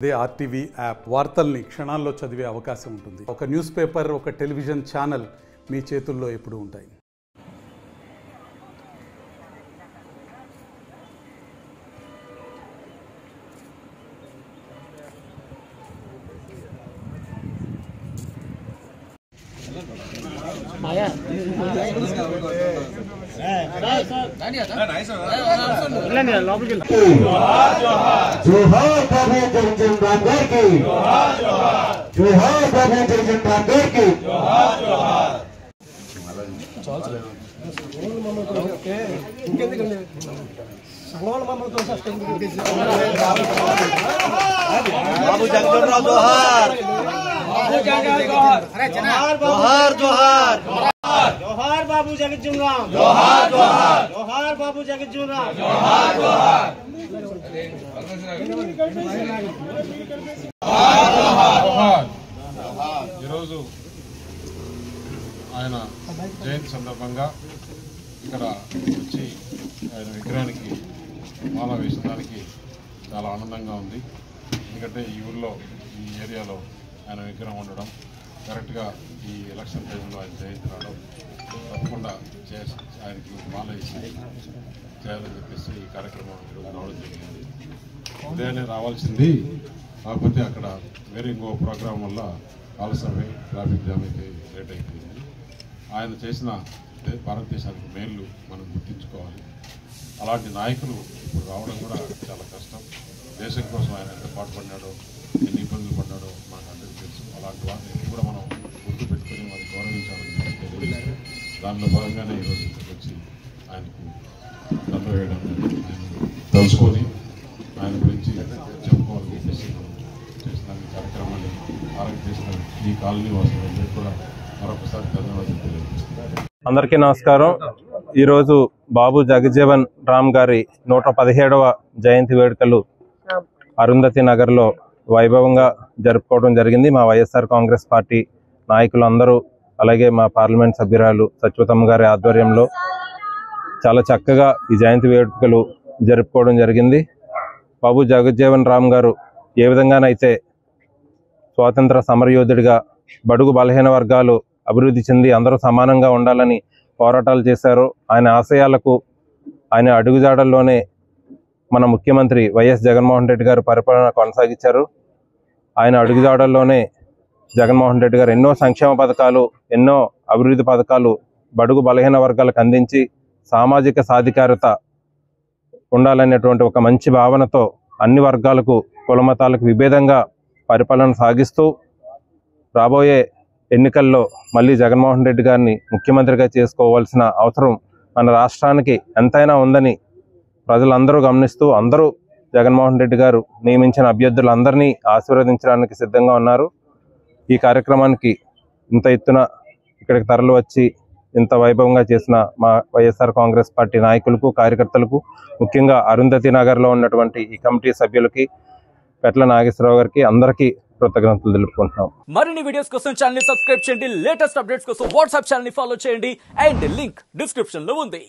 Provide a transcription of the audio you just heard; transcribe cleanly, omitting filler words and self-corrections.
అదే RTV app వార్తల్ని క్షణాల్లో చదివే అవకాశం ఉంటుంది. ఒక న్యూస్ పేపర్, ఒక టెలివిజన్ ఛానల్ మీ చేతుల్లో ఎప్పుడూ ఉంటాయి. बाबू जगजीवन जोहार जोहार जोहार जोहार बाबू जगजीवन राम जोहार जोहार जोहार बाबू जगजीवन राम जोहार जोहार ఆయన జయంతి సందర్భంగా ఇక్కడ వచ్చి ఆయన విగ్రహానికి మాల వేసడానికి చాలా ఆనందంగా ఉంది. ఎందుకంటే ఈ ఊళ్ళో ఈ ఏరియాలో ఆయన విగ్రహం ఉండడం, కరెక్ట్గా ఈ ఎలక్షన్ టైంలో ఆయన జయంతి రావడం, తప్పకుండా ఆయనకి మాల వేసి చేయాలని చెప్పేసి ఈ కార్యక్రమం ఈరోజు రావడం జరిగింది. ఉదయాన్నే రావాల్సింది, కాకపోతే అక్కడ వేరే ఇంకో ప్రోగ్రాం వల్ల ఆలస్యమై ట్రాఫిక్ జామ్ అయితే లేట్ అయిపోయింది. ఆయన చేసిన భారతదేశానికి మేళ్ళు మనం గుర్తించుకోవాలి. అలాంటి నాయకులు ఇప్పుడు రావడం కూడా చాలా కష్టం. దేశం కోసం ఆయన ఎంత పాటుపడినాడో, ఎన్ని ఇబ్బందులు పడ్డాడో మనకు అందరికీ తెలుసు. అలాంటి వాటిని కూడా మనం గుర్తుపెట్టుకుని మనం గౌరవించాలని తెలియజేస్తే దానిలో భాగంగానే ఈరోజు ఇక్కడికి వచ్చి ఆయనకు దండ వేయడం, ఆయన తలుచుకొని ఆయన గురించి చెప్పుకోవాలని చెప్పేసి చేసిన కార్యక్రమాన్ని ఆరోగ్య చేసిన ఈ కాలనీ వాసులందరికీ కూడా మరొకసారి ధన్యవాదాలు తెలియజేస్తున్నాను. అందరికీ నమస్కారం. ఈరోజు బాబు జగజీవన్ రామ్ గారి 117వ జయంతి వేడుకలు అరుంధతి నగర్లో వైభవంగా జరుపుకోవడం జరిగింది. మా వైఎస్ఆర్ కాంగ్రెస్ పార్టీ నాయకులందరూ, అలాగే మా పార్లమెంట్ సభ్యురాలు సత్యవతమ్మ గారి ఆధ్వర్యంలో చాలా చక్కగా ఈ జయంతి వేడుకలు జరుపుకోవడం జరిగింది. బాబు జగజీవన్ రామ్ గారు ఏ విధంగానైతే స్వాతంత్ర సమరయోధుడిగా బడుగు బలహీన వర్గాలు అభివృద్ధి చెంది అందరూ సమానంగా ఉండాలని పోరాటాలు చేశారు. ఆయన ఆశయాలకు, ఆయన అడుగుజాడల్లోనే మన ముఖ్యమంత్రి వైఎస్ జగన్మోహన్ రెడ్డి గారు పరిపాలన కొనసాగించారు. ఆయన అడుగుజాడల్లోనే జగన్మోహన్ రెడ్డి గారు ఎన్నో సంక్షేమ పథకాలు, ఎన్నో అభివృద్ధి పథకాలు బడుగు బలహీన వర్గాలకు అందించి సామాజిక సాధికారత ఉండాలనేటువంటి ఒక మంచి భావనతో అన్ని వర్గాలకు, కులమతాలకు విభేదంగా పరిపాలన సాగిస్తూ రాబోయే ఎన్నికల్లో మళ్ళీ జగన్మోహన్ రెడ్డి గారిని ముఖ్యమంత్రిగా చేసుకోవాల్సిన అవసరం మన రాష్ట్రానికి ఎంతైనా ఉందని ప్రజలందరూ గమనిస్తూ అందరూ జగన్మోహన్ రెడ్డి గారు నియమించిన అభ్యర్థులందరినీ ఆశీర్వదించడానికి సిద్ధంగా ఉన్నారు. ఈ కార్యక్రమానికి ఇంత ఎత్తున ఇక్కడికి తరలి వచ్చి ఇంత వైభవంగా చేసిన మా వైఎస్ఆర్ కాంగ్రెస్ పార్టీ నాయకులకు, కార్యకర్తలకు, ముఖ్యంగా అరుంధతి నగర్లో ఉన్నటువంటి ఈ కమిటీ సభ్యులకి, పెట్ల నాగేశ్వరరావు గారికి అందరికీ కృతజ్ఞతలు తెలుపుకుంటున్నాం. మరిన్ని వీడియోస్ కోసం ఛానల్ ని సబ్స్క్రైబ్ చేయండి. లేటెస్ట్ అప్డేట్స్ కోసం వాట్సాప్ ఛానల్ ని ఫాలో చేయండి. అండ్ లింక్ డిస్క్రిప్షన్ లో ఉంది.